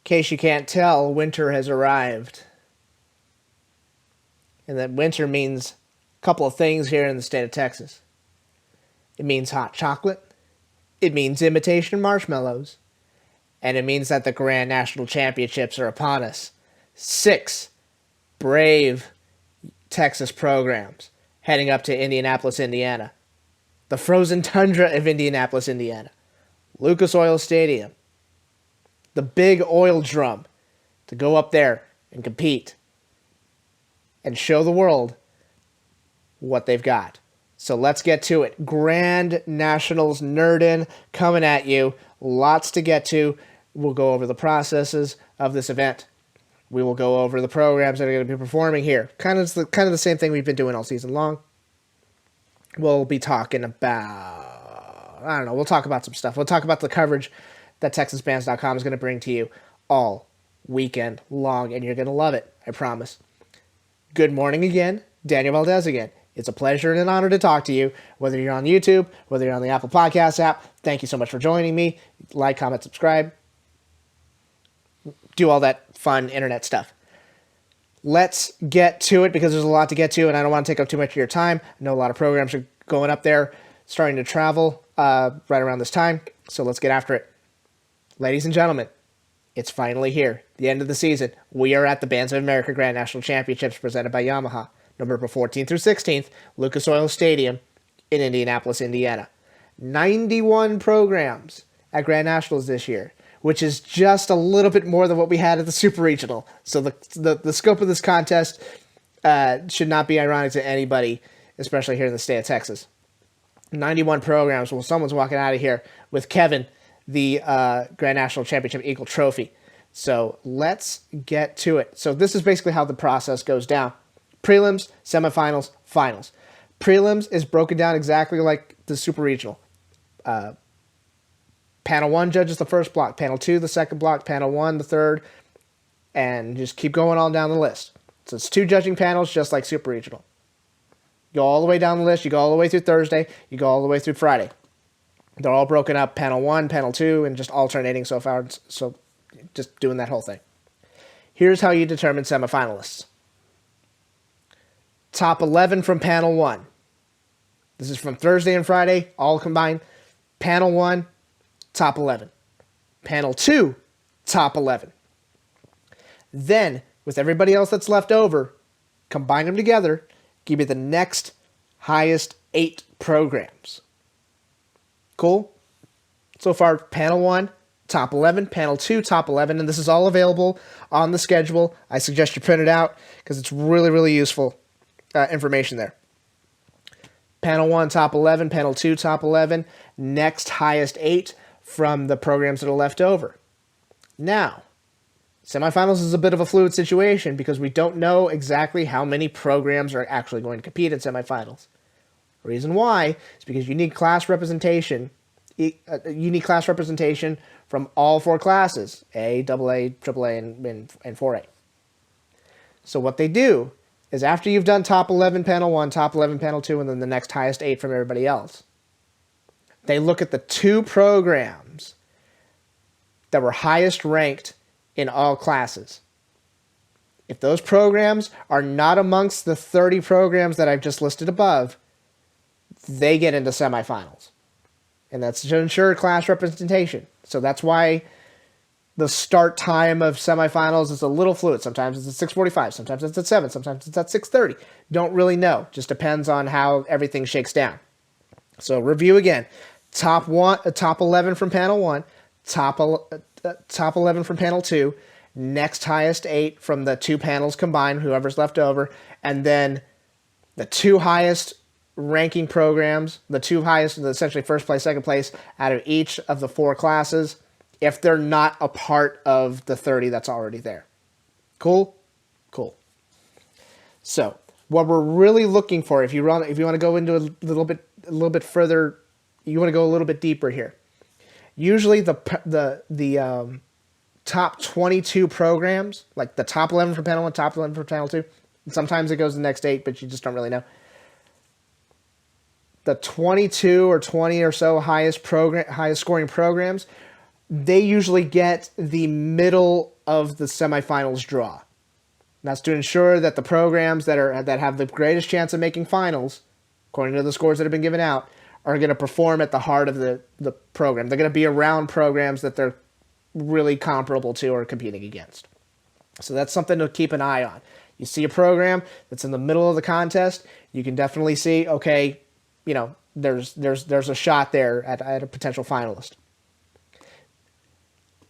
case you can't tell, winter has arrived. And that winter means a couple of things here in the state of Texas. It means hot chocolate. It means imitation marshmallows. And it means that the Grand National Championships are upon us. 6 brave Texas programs heading up to Indianapolis, Indiana. The frozen tundra of Indianapolis, Indiana. Lucas Oil Stadium. The big oil drum to go up there and compete and show the world what they've got. So let's get to it. Grand Nationals Nerdin coming at you. Lots to get to. We'll go over the processes of this event. We will go over the programs that are going to be performing here. Kind of the same thing we've been doing all season long. We'll be talking about, I don't know, we'll talk about some stuff. We'll talk about the coverage that TexasBands.com is going to bring to you all weekend long, and you're going to love it, I promise. Good morning again. Daniel Valdez again. It's a pleasure and an honor to talk to you, whether you're on YouTube, whether you're on the Apple Podcast app. Thank you so much for joining me. Like, comment, subscribe. Do all that fun internet stuff. Let's get to it because there's a lot to get to, and I don't want to take up too much of your time. I know a lot of programs are going up there, starting to travel right around this time, so let's get after it. Ladies and gentlemen, it's finally here. The end of the season. We are at the Bands of America Grand National Championships presented by Yamaha. November 14th through 16th, Lucas Oil Stadium in Indianapolis, Indiana. 91 programs at Grand Nationals this year, which is just a little bit more than what we had at the Super Regional. So the scope of this contest should not be ironic to anybody, especially here in the state of Texas. 91 programs. Well, someone's walking out of here with Kevin, the Grand National Championship Eagle Trophy. So let's get to it. So this is basically how the process goes down. Prelims, semifinals, finals. Prelims is broken down exactly like the Super Regional. Panel 1 judges the first block, Panel 2 the second block, Panel 1 the third, and just keep going on down the list. So it's 2 judging panels just like Super Regional. You go all the way down the list, you go all the way through Thursday, you go all the way through Friday. They're all broken up, Panel 1, Panel 2, and just alternating so far, so just doing that whole thing. Here's how you determine semifinalists. Top 11 from Panel 1. This is from Thursday and Friday, all combined. Panel 1, top 11. Panel 2, top 11. Then, with everybody else that's left over, combine them together, give you the next highest 8 programs. Cool? So far, Panel 1, top 11. Panel 2, top 11. And this is all available on the schedule. I suggest you print it out because it's really, really useful information there. Panel 1, top 11. Panel 2, top 11. Next highest 8 from the programs that are left over. Now, semifinals is a bit of a fluid situation because we don't know exactly how many programs are actually going to compete in semifinals. The reason why is because you need class representation. You need class representation from all 4 classes, A, AA, AAA, and 4A. So what they do is after you've done top 11 panel 1, top 11 panel 2, and then the next highest 8 from everybody else, they look at the 2 programs that were highest ranked in all classes. If those programs are not amongst the 30 programs that I've just listed above, they get into semifinals. And that's to ensure class representation. So that's why the start time of semifinals is a little fluid. Sometimes it's at 6:45, sometimes it's at 7, sometimes it's at 6:30. Don't really know. Just depends on how everything shakes down. So review again. Top 11 from panel 1, top 11 from panel 2, next highest 8 from the 2 panels combined, whoever's left over, and then the 2 highest ranking programs, the 2 highest, essentially first place, second place, out of each of the 4 classes, if they're not a part of the 30 that's already there. Cool? Cool. So, what we're really looking for, if you want to go into a little bit further, you want to go a little bit deeper here. Usually the top 22 programs, like the top 11 for panel 1, top 11 for panel 2, sometimes it goes the next 8, but you just don't really know. The 22 or 20 or so highest scoring programs, they usually get the middle of the semifinals draw. That's to ensure that the programs that have the greatest chance of making finals, according to the scores that have been given out, are going to perform at the heart of the program. They're going to be around programs that they're really comparable to or competing against. So that's something to keep an eye on. You see a program that's in the middle of the contest, you can definitely see, okay, there's a shot there at a potential finalist.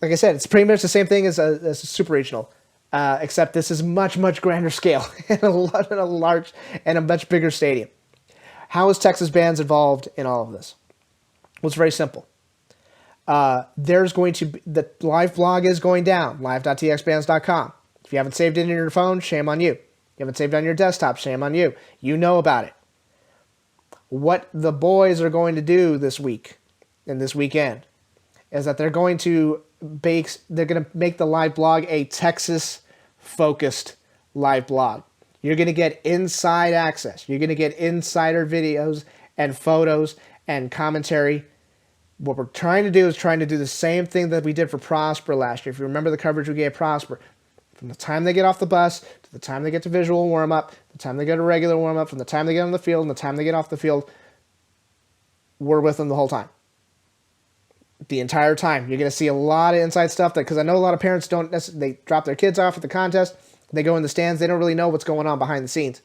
Like I said, it's pretty much the same thing as a super regional. Except this is much, much grander scale and a much bigger stadium. How is Texas Bands involved in all of this? Well, it's very simple. There's going to be, the live blog is going down, live.txbands.com. If you haven't saved it in your phone, shame on you. If you haven't saved it on your desktop, shame on you. You know about it. What the boys are going to do this week and this weekend is that they're going to make the live blog a Texas-focused live blog. You're going to get inside access. You're going to get insider videos and photos and commentary. What we're trying to do is the same thing that we did for Prosper last year. If you remember the coverage we gave Prosper, from the time they get off the bus to the time they get to visual warm-up, the time they get to regular warm-up, from the time they get on the field and the time they get off the field, we're with them the whole time. The entire time. You're going to see a lot of inside stuff because I know a lot of parents they drop their kids off at the contest, they go in the stands, they don't really know what's going on behind the scenes.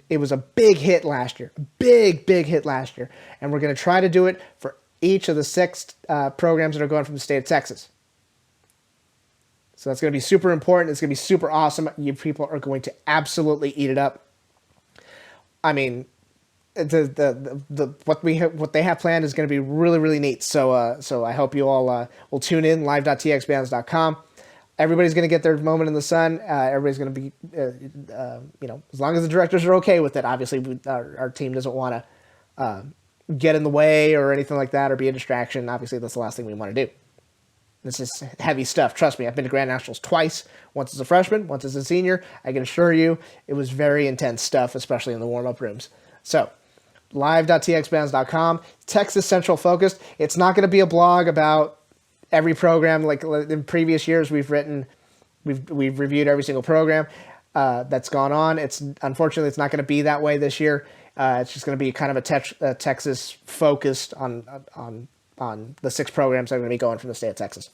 It was a big hit last year. Big hit last year. And we're going to try to do it for each of the 6 programs that are going from the state of Texas. So that's going to be super important. It's going to be super awesome. You people are going to absolutely eat it up. I mean, what they have planned is going to be really, really neat. So I hope you all will tune in, live.txbands.com. Everybody's going to get their moment in the sun. Everybody's going to be, as long as the directors are okay with it. Obviously, our team doesn't want to get in the way or anything like that or be a distraction. Obviously, that's the last thing we want to do. This is heavy stuff. Trust me, I've been to Grand Nationals twice. Once as a freshman, once as a senior. I can assure you it was very intense stuff, especially in the warm-up rooms. So, live.txbands.com, Texas Central focused. It's not going to be a blog about every program like in previous years we've reviewed every single program that's gone on. Unfortunately, it's not going to be that way this year. It's just going to be kind of a Texas focused on the 6 programs that are going to be going from the state of Texas.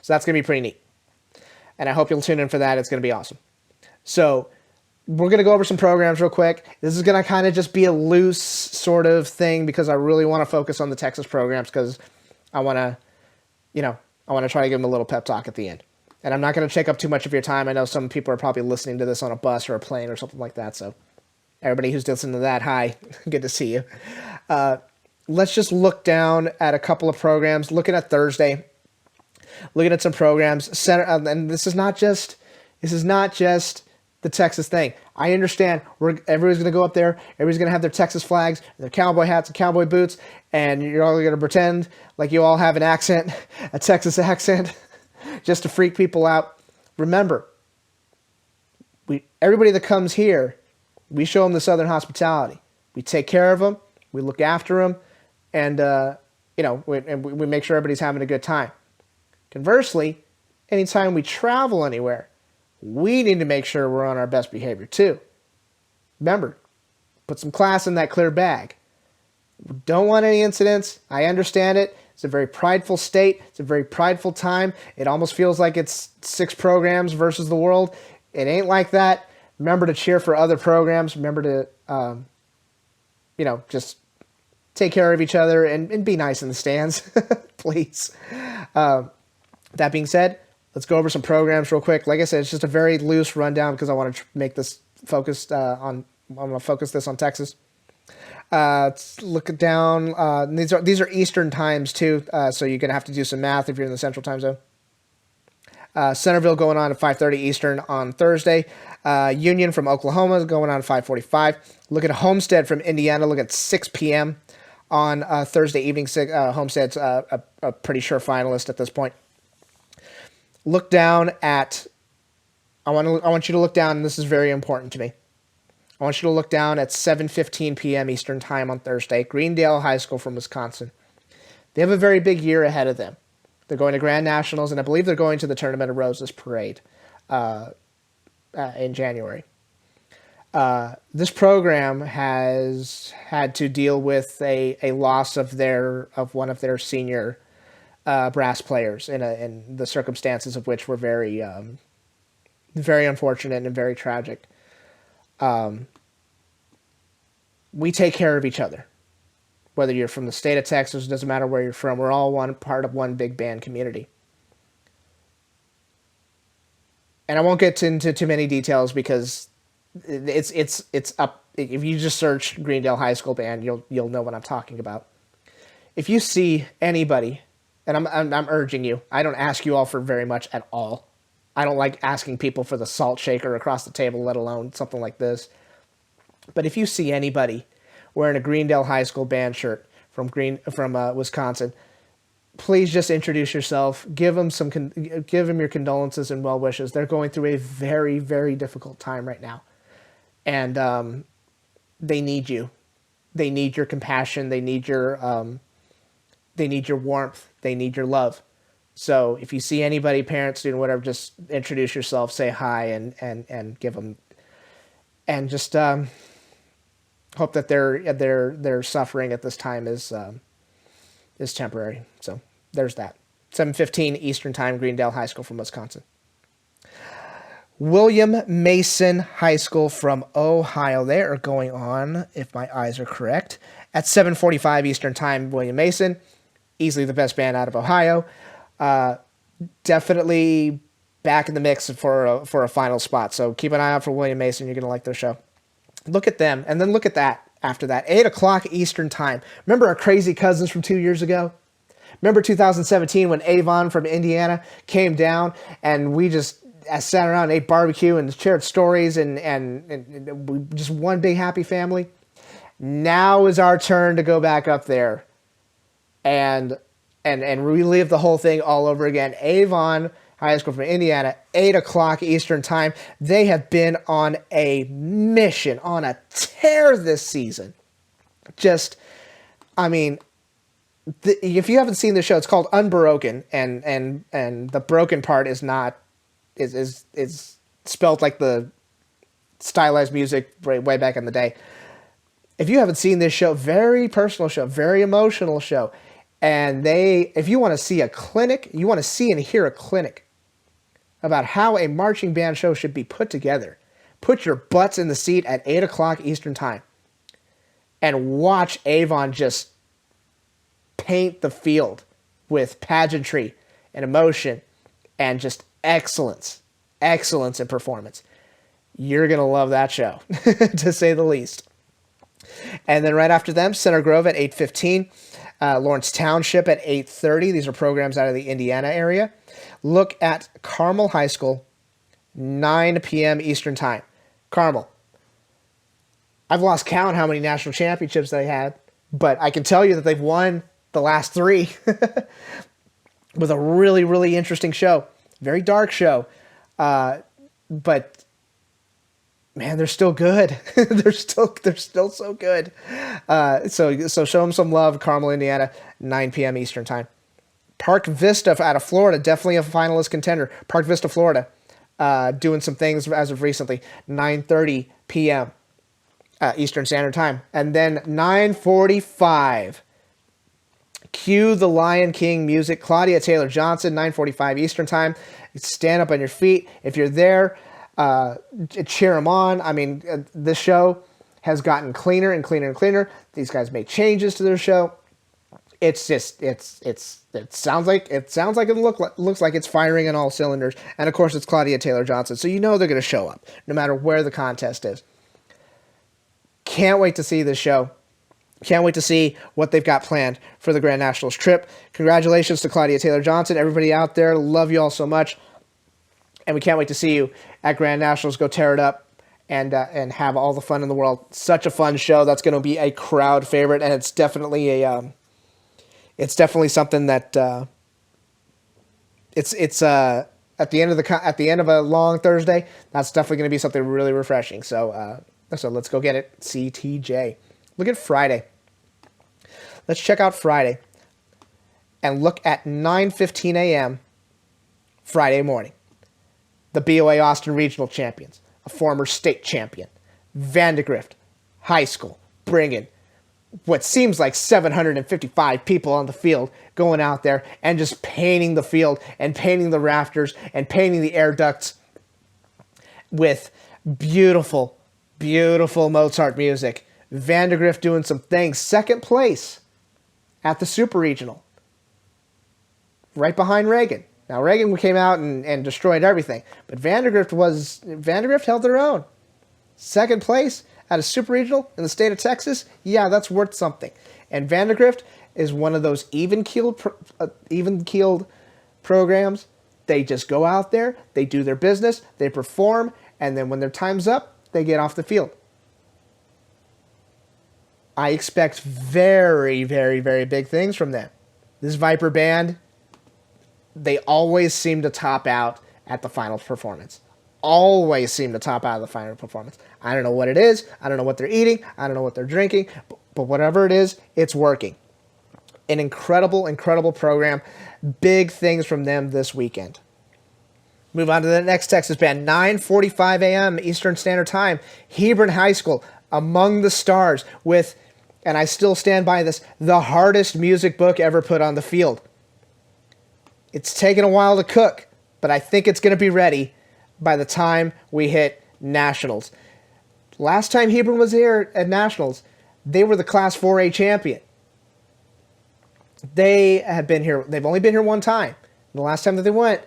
So that's going to be pretty neat. And I hope you'll tune in for that. It's going to be awesome. So we're going to go over some programs real quick. This is going to kind of just be a loose sort of thing because I really want to focus on the Texas programs because I want to try to give them a little pep talk at the end. And I'm not going to take up too much of your time. I know some people are probably listening to this on a bus or a plane or something like that. So everybody who's listening to that, hi, good to see you. Let's just look down at a couple of programs. Looking at Thursday, looking at some programs. And this is not just the Texas thing. I understand everybody's going to go up there. Everybody's going to have their Texas flags, their cowboy hats and cowboy boots, and you're all going to pretend like you all have an accent, a Texas accent, just to freak people out. Remember, everybody that comes here, we show them the Southern hospitality. We take care of them. We look after them. And, we make sure everybody's having a good time. Conversely, anytime we travel anywhere, we need to make sure we're on our best behavior too. Remember, put some class in that clear bag. We don't want any incidents. I understand it. It's a very prideful state. It's a very prideful time. It almost feels like it's 6 programs versus the world. It ain't like that. Remember to cheer for other programs. Remember to, just take care of each other and be nice in the stands, please. That being said, let's go over some programs real quick. Like I said, it's just a very loose rundown because I want to make this focused I'm going to focus this on Texas. Let's look down. These are Eastern times too, so you're going to have to do some math if you're in the Central time zone. Centerville going on at 5:30 Eastern on Thursday. Union from Oklahoma is going on at 5:45. Look at Homestead from Indiana. Look at 6 p.m. on Thursday evening. Homestead's a pretty sure finalist at this point. Look down at. I want you to look down, and this is very important to me. I want you to look down at 7:15 p.m. Eastern time on Thursday. Greendale High School from Wisconsin. They have a very big year ahead of them. They're going to Grand Nationals, and I believe they're going to the Tournament of Roses parade in January. This program has had to deal with a loss of one of their senior brass players in the circumstances of which were very very unfortunate and very tragic. We take care of each other. Whether you're from the state of Texas, it doesn't matter where you're from. We're all one part of one big band community. And I won't get into too many details because it's up. If you just search Greendale High School Band, you'll know what I'm talking about. If you see anybody, and I'm urging you, I don't ask you all for very much at all. I don't like asking people for the salt shaker across the table, let alone something like this. But if you see anybody wearing a Greendale High School Band shirt from Wisconsin, please just introduce yourself. Give them your condolences and well wishes. They're going through a very, very difficult time right now, and they need you. They need your compassion. They need your warmth. They need your love. So if you see anybody, parent, student, whatever, just introduce yourself, say hi, and give them, and just hope that their suffering at this time is temporary. So there's that. 7:15 Eastern Time, Greendale High School from Wisconsin. William Mason High School from Ohio. They are going on, if my eyes are correct, at 7:45 Eastern Time. William Mason, easily the best band out of Ohio. Definitely back in the mix for a final spot. So keep an eye out for William Mason. You're going to like their show. Look at them, and then look at that after that. 8 o'clock Eastern Time. Remember our crazy cousins from 2 years ago? Remember 2017 when Avon from Indiana came down, and we just sat around and ate barbecue and shared stories, and we just one big happy family? Now is our turn to go back up there and relive the whole thing all over again. Avon High School from Indiana, 8 o'clock Eastern Time. They have been on a mission, on a tear this season. Just, I mean, if you haven't seen the show, it's called Unbroken, and the broken part is not is spelled like the stylized music way back in the day. If you haven't seen this show, very personal show, very emotional show, and if you want to see a clinic, you want to see and hear a clinic about how a marching band show should be put together, put your butts in the seat at 8 o'clock Eastern Time and watch Avon just paint the field with pageantry and emotion and just excellence in performance. You're going to love that show, to say the least. And then right after them, Center Grove at 8:15, Lawrence Township at 8:30. These are programs out of the Indiana area. Look at Carmel High School, 9 p.m. Eastern Time. Carmel. I've lost count how many national championships they had, but I can tell you that they've won the last 3 with a really, really interesting show. Very dark show. But man, they're still good. they're still so good. So show them some love, Carmel, Indiana, 9 p.m. Eastern Time. Park Vista out of Florida, definitely a finalist contender. Park Vista, Florida, doing some things as of recently. 9:30 p.m. Eastern Standard Time. And then 9:45. Cue the Lion King music. Claudia Taylor Johnson, 9:45 Eastern Time. Stand up on your feet. If you're there, cheer them on. I mean, this show has gotten cleaner and cleaner and cleaner. These guys made changes to their show. It's just, it sounds like it looks like it's firing on all cylinders. And of course, it's Claudia Taylor Johnson, so you know they're going to show up no matter where the contest is. Can't wait to see this show. Can't wait to see what they've got planned for the Grand Nationals trip. Congratulations to Claudia Taylor Johnson. Everybody out there, love you all so much. And we can't wait to see you at Grand Nationals. Go tear it up and have all the fun in the world. Such a fun show. That's going to be a crowd favorite, and it's definitely something that it's at the end of a long Thursday. That's definitely going to be something really refreshing. So let's go get it. CTJ. Look at Friday. Let's check out Friday. and look at 9:15 a.m. Friday morning. The BOA Austin Regional Champions, a former state champion, Vandegrift High School, bringing what seems like 755 people on the field, going out there and just painting the field and painting the rafters and painting the air ducts with beautiful, beautiful Mozart music. Vandegrift doing some things. Second place at the Super Regional, right behind Reagan. Now, Reagan came out and destroyed everything, but Vandegrift held their own. Second place at a Super Regional in the state of Texas, yeah, that's worth something. And Vandegrift is one of those even-keeled programs. They just go out there, they do their business, they perform, and then when their time's up, they get off the field. I expect very, very, very big things from them. This Viper band, they always seem to top out at the final performance. Always seem to top out of the final performance. I don't know what it is. I don't know what they're eating. I don't know what they're drinking. But whatever it is, it's working. An incredible, incredible program. Big things from them this weekend. Move on to the next Texas band. 9:45 a.m. Eastern Standard Time. Hebron High School, Among the Stars, with, and I still stand by this, the hardest music book ever put on the field. It's taken a while to cook, but I think it's going to be ready by the time we hit Nationals. Last time Hebron was here at Nationals, they were the Class 4A champion. They have been here. They've only been here one time. The last time that they went,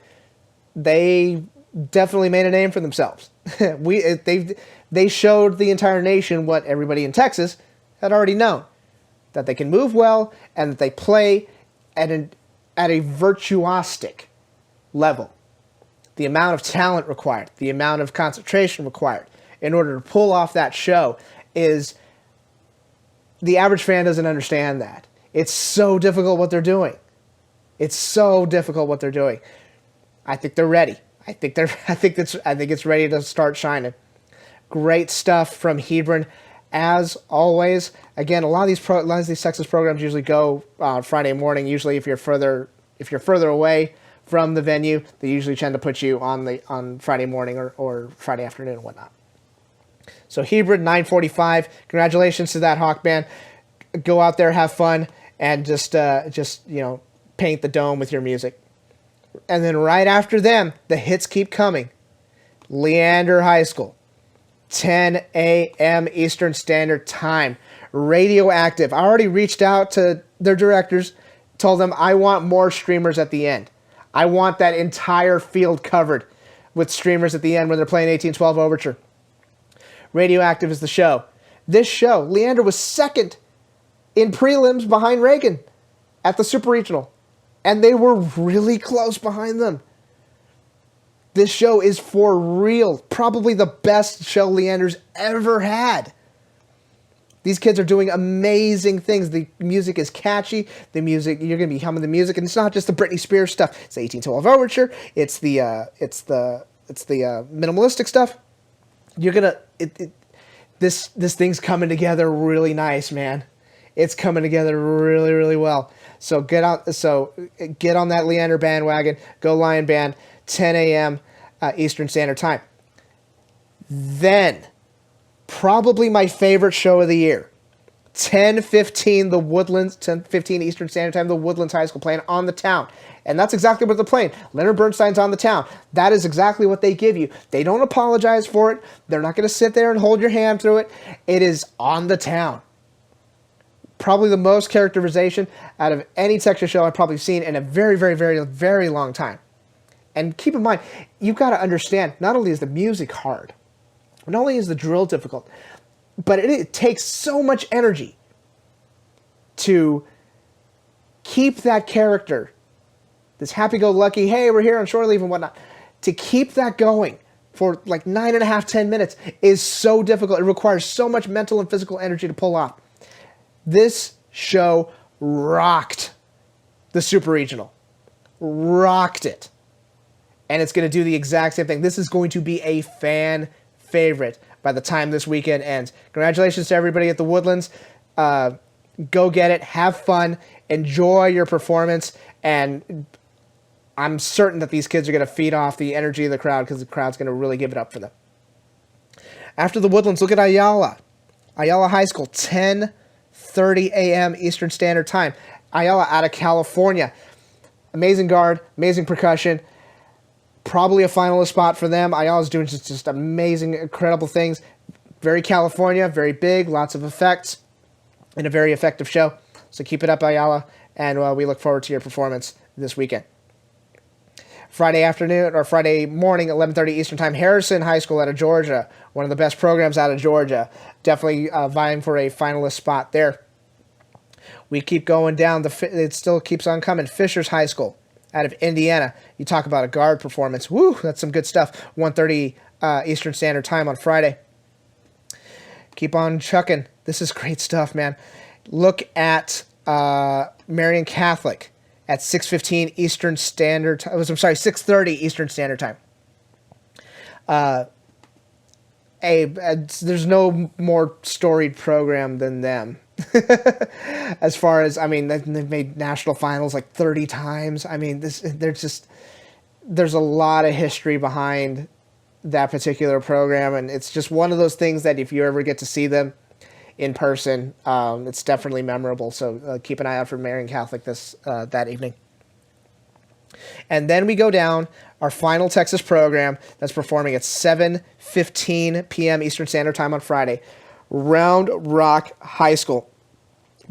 they definitely made a name for themselves. They showed the entire nation what everybody in Texas had already known, that they can move well and that they play at a virtuosic level. The amount of talent required, the amount of concentration required in order to pull off that show is, the average fan doesn't understand that. It's so difficult what they're doing. It's so difficult what they're doing. I think they're ready. I think it's ready to start shining. Great stuff from Hebron, as always. Again, a lot of these Texas programs usually go Friday morning. Usually, if you're further away from the venue, they usually tend to put you on Friday morning or Friday afternoon and whatnot. So Hebron, 9:45. Congratulations to that Hawk band. Go out there, have fun, and just paint the dome with your music. And then right after them, the hits keep coming. Leander High School, 10 a.m. Eastern Standard Time. Radioactive. I already reached out to their directors, told them I want more streamers at the end. I want that entire field covered with streamers at the end when they're playing 1812 Overture. Radioactive is the show. This show, Leander was second in prelims behind Reagan at the Super Regional, and they were really close behind them. This show is for real. Probably the best show Leander's ever had. These kids are doing amazing things. The music is catchy. The music, you're going to be humming the music, and it's not just the Britney Spears stuff. It's the 1812 Overture. It's the minimalistic stuff. You're gonna this thing's coming together really nice, man. It's coming together really, really well. So get on that Leander bandwagon. Go Lion Band, 10 a.m. Eastern Standard Time. Then, probably my favorite show of the year, 10:15 the Woodlands, 10:15 Eastern Standard Time, the Woodlands High School playing On the Town. And that's exactly what they're playing. Leonard Bernstein's On the Town. That is exactly what they give you. They don't apologize for it. They're not going to sit there and hold your hand through it. It is On the Town. Probably the most characterization out of any Texas show I've probably seen in a very, very, very, very long time. And keep in mind, you've got to understand, not only is the music hard, not only is the drill difficult, but it takes so much energy to keep that character, this happy-go-lucky, hey, we're here on shore leave and whatnot, to keep that going for like 9.5, 10 minutes is so difficult. It requires so much mental and physical energy to pull off. This show rocked the Super Regional. Rocked it. And it's going to do the exact same thing. This is going to be a fan favorite by the time this weekend ends. Congratulations to everybody at the Woodlands. Go get it. Have fun. Enjoy your performance. And I'm certain that these kids are going to feed off the energy of the crowd because the crowd's going to really give it up for them. After the Woodlands, look at Ayala. Ayala High School, 10:30 a.m. Eastern Standard Time. Ayala out of California. Amazing guard, amazing percussion. Probably a finalist spot for them. Ayala's doing just amazing, incredible things. Very California, very big, lots of effects, and a very effective show. So keep it up, Ayala, and we look forward to your performance this weekend. Friday afternoon, or Friday morning, 11:30 Eastern Time, Harrison High School out of Georgia. One of the best programs out of Georgia. Definitely vying for a finalist spot there. We keep going down. It still keeps on coming. Fishers High School out of Indiana. You talk about a guard performance. Woo, that's some good stuff. 1:30 Eastern Standard Time on Friday. Keep on chucking. This is great stuff, man. Look at Marian Catholic at 6:15 Eastern Standard Time. I'm sorry, 6:30 Eastern Standard Time. There's no more storied program than them. As far as, I mean, they've made national finals like 30 times. I mean, there's a lot of history behind that particular program, and it's just one of those things that if you ever get to see them in person, it's definitely memorable. So keep an eye out for Marian Catholic that evening. And then we go down our final Texas program that's performing at 7:15 p.m. Eastern Standard Time on Friday. Round Rock High School.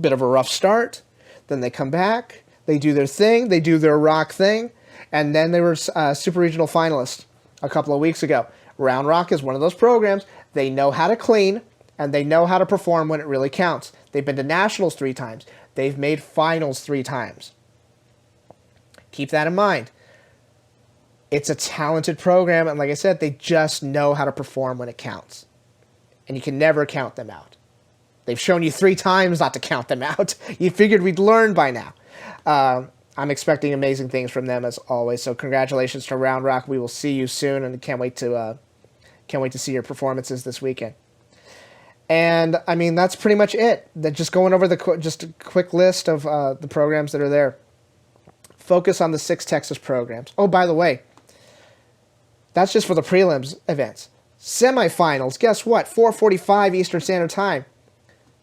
Bit of a rough start. Then they come back. They do their thing. They do their rock thing. And then they were Super Regional finalists a couple of weeks ago. Round Rock is one of those programs. They know how to clean, and they know how to perform when it really counts. They've been to nationals 3 times. They've made finals 3 times. Keep that in mind. It's a talented program, and like I said, they just know how to perform when it counts. And you can never count them out. They've shown you 3 times not to count them out. You figured we'd learn by now. I'm expecting amazing things from them as always. So congratulations to Round Rock. We will see you soon, and can't wait to see your performances this weekend. And I mean, that's pretty much it. Just going over just a quick list of the programs that are there. Focus on the 6 Texas programs. Oh, by the way, that's just for the prelims events. Semifinals, guess what? 4:45 Eastern Standard Time.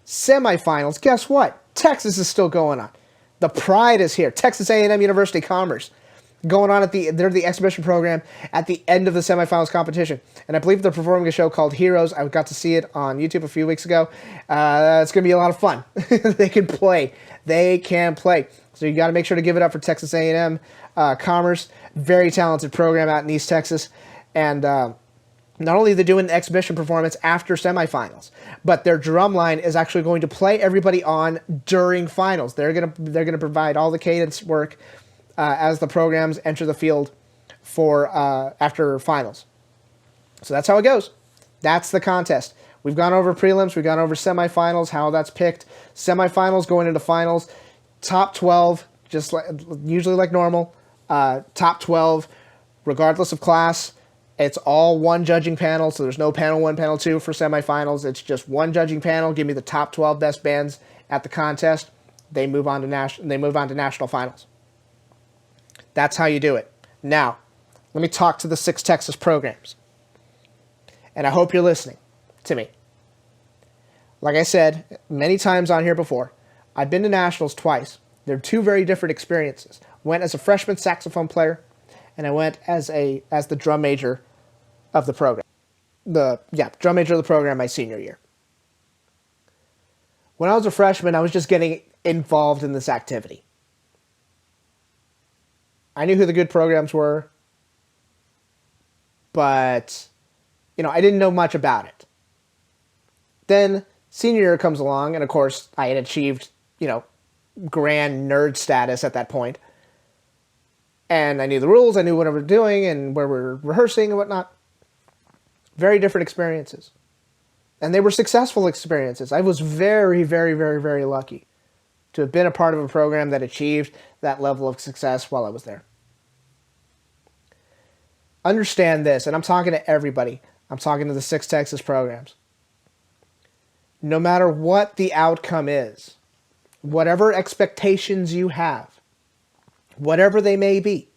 Semifinals, guess what? Texas is still going on. The Pride is here. Texas A&M University Commerce. Going on they're the exhibition program at the end of the semifinals competition. And I believe they're performing a show called Heroes. I got to see it on YouTube a few weeks ago. It's going to be a lot of fun. They can play. So you got to make sure to give it up for Texas A&M Commerce. Very talented program out in East Texas. And not only are they doing an exhibition performance after semifinals, but their drum line is actually going to play everybody on during finals. They're gonna provide all the cadence work as the programs enter the field for after finals. So that's how it goes. That's the contest. We've gone over prelims. We've gone over semifinals, how that's picked. Semifinals going into finals. Top 12, just usually like normal. Top 12, regardless of class. It's all one judging panel, so there's no panel 1, panel 2 for semifinals. It's just one judging panel. Give me the top 12 best bands at the contest. They move on to national finals. That's how you do it. Now, let me talk to the 6 Texas programs. And I hope you're listening to me. Like I said many times on here before, I've been to nationals twice. They're 2 very different experiences. Went as a freshman saxophone player, and I went as the drum major of the program. Drum major of the program my senior year. When I was a freshman, I was just getting involved in this activity. I knew who the good programs were, but I didn't know much about it. Then senior year comes along, and of course I had achieved, grand nerd status at that point. And I knew the rules, I knew what I was doing and where we were rehearsing and whatnot. Very different experiences. And they were successful experiences. I was very, very, very, very lucky to have been a part of a program that achieved that level of success while I was there. Understand this, and I'm talking to everybody. I'm talking to the 6 Texas programs. No matter what the outcome is, whatever expectations you have, whatever they may be.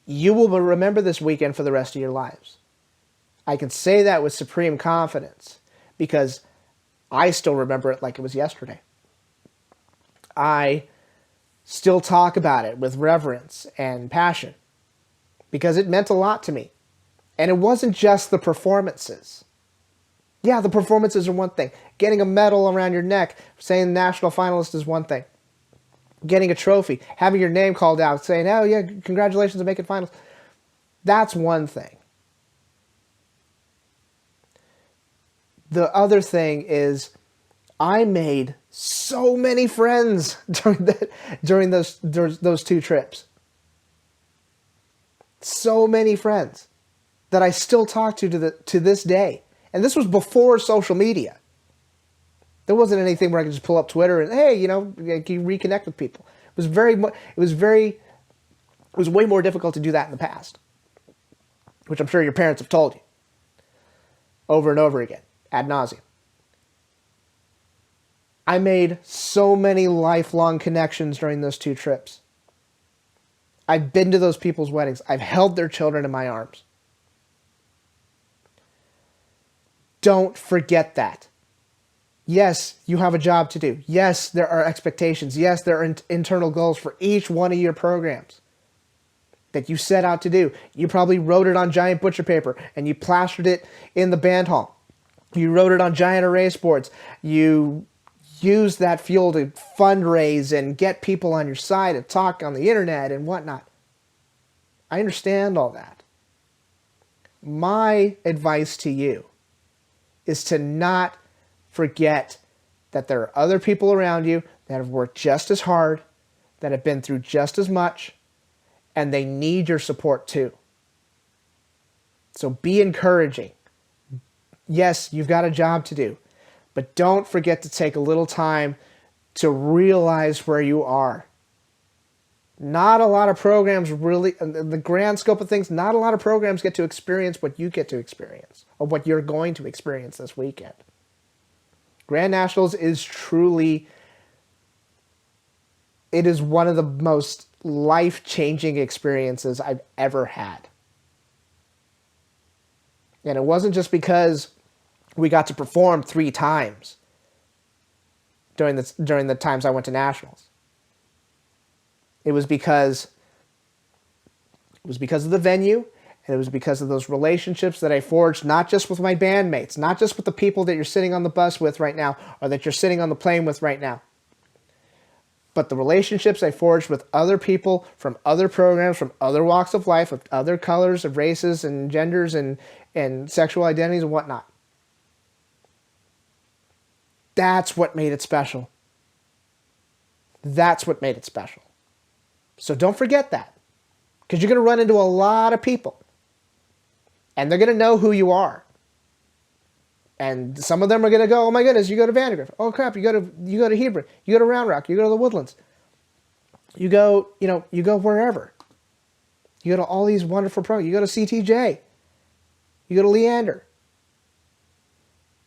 You will remember this weekend for the rest of your lives. I can say that with supreme confidence because I still remember it like it was yesterday. I still talk about it with reverence and passion because it meant a lot to me. And it wasn't just the performances. Yeah, the performances are one thing. Getting a medal around your neck, saying national finalist is one thing. Getting a trophy, having your name called out, saying, oh yeah, congratulations on making finals. That's one thing. The other thing is I made so many friends during those two trips. So many friends that I still talk to this day. And this was before social media. There wasn't anything where I could just pull up Twitter and, hey, you can reconnect with people. It was way more difficult to do that in the past, which I'm sure your parents have told you over and over again, ad nauseum. I made so many lifelong connections during those two trips. I've been to those people's weddings. I've held their children in my arms. Don't forget that. Yes, you have a job to do. Yes, there are expectations. Yes, there are internal goals for each one of your programs that you set out to do. You probably wrote it on giant butcher paper and you plastered it in the band hall. You wrote it on giant erase boards. You used that fuel to fundraise and get people on your side and talk on the internet and whatnot. I understand all that. My advice to you is to not forget that there are other people around you that have worked just as hard, that have been through just as much, and they need your support too. So be encouraging. Yes, you've got a job to do, but don't forget to take a little time to realize where you are. Not a lot of programs really, in the grand scope of things, not a lot of programs get to experience what you get to experience, or what you're going to experience this weekend. Grand Nationals is truly, it is one of the most life-changing experiences I've ever had. And it wasn't just because we got to perform 3 times during the times I went to Nationals. It was because of the venue, and it was because of those relationships that I forged, not just with my bandmates, not just with the people that you're sitting on the bus with right now, or that you're sitting on the plane with right now, but the relationships I forged with other people from other programs, from other walks of life, of other colors, of races and genders and sexual identities and whatnot. That's what made it special. That's what made it special. So don't forget that, because you're going to run into a lot of people, and they're going to know who you are. And some of them are going to go, oh my goodness, you go to Vandergrift. Oh crap, you go to Hebron. You go to Round Rock. You go to the Woodlands. You go wherever. You go to all these wonderful programs. You go to CTJ. You go to Leander.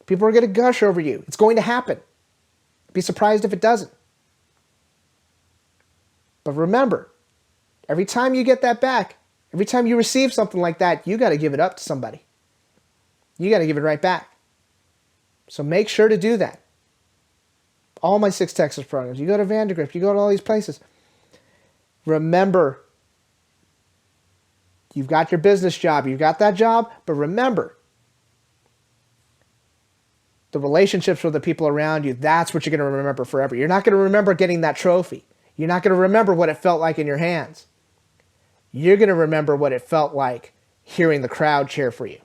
People are going to gush over you. It's going to happen. Be surprised if it doesn't. But remember, every time you get that back, every time you receive something like that, you got to give it up to somebody. You got to give it right back. So make sure to do that. All my 6 Texas programs. You go to Vandergrift. You go to all these places. Remember, you've got your business job. You've got that job. But remember, the relationships with the people around you, that's what you're going to remember forever. You're not going to remember getting that trophy. You're not going to remember what it felt like in your hands. You're going to remember what it felt like hearing the crowd cheer for you,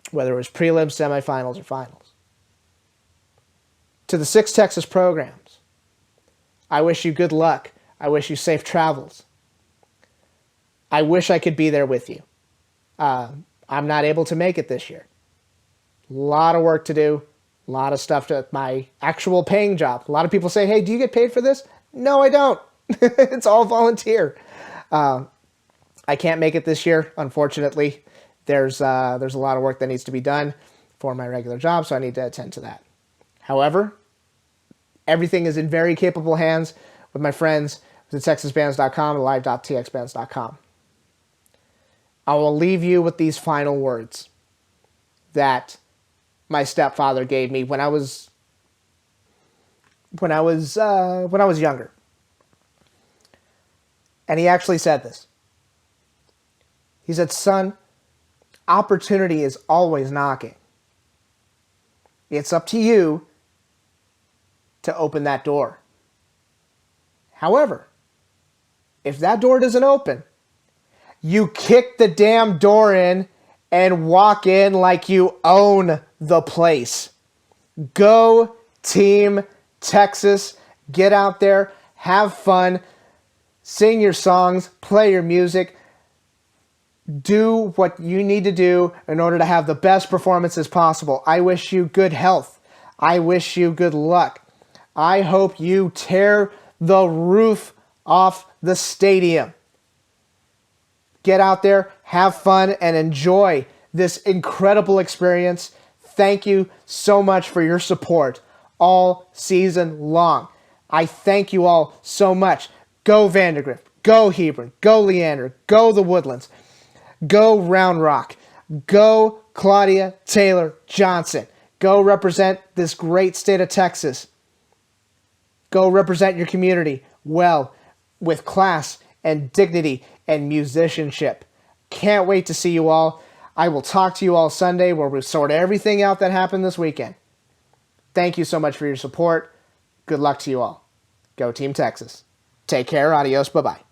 whether it was prelims, semifinals, or finals. To the 6 Texas programs, I wish you good luck. I wish you safe travels. I wish I could be there with you. I'm not able to make it this year. A lot of work to do. A lot of stuff to my actual paying job. A lot of people say, hey, do you get paid for this? No, I don't. It's all volunteer. I can't make it this year, unfortunately. There's a lot of work that needs to be done for my regular job, so I need to attend to that. However, everything is in very capable hands with my friends TheTexasBands.com and live.txbands.com. I will leave you with these final words that my stepfather gave me when I was younger. And he actually said this. He said, "Son, opportunity is always knocking. It's up to you to open that door. However, if that door doesn't open, you kick the damn door in and walk in like you own the place. Go Team Texas. Get out there, have fun, sing your songs, play your music, do what you need to do in order to have the best performances possible. I wish you good health. I wish you good luck. I hope you tear the roof off the stadium. Get out there, have fun, and enjoy this incredible experience. Thank you so much for your support all season long. I thank you all so much. Go Vandergrift, go Hebron, go Leander, go the Woodlands, go Round Rock, go Claudia Taylor Johnson. Go represent this great state of Texas. Go represent your community well, with class and dignity and musicianship. Can't wait to see you all. I will talk to you all Sunday where we sort everything out that happened this weekend. Thank you so much for your support. Good luck to you all. Go Team Texas. Take care. Adios. Bye-bye.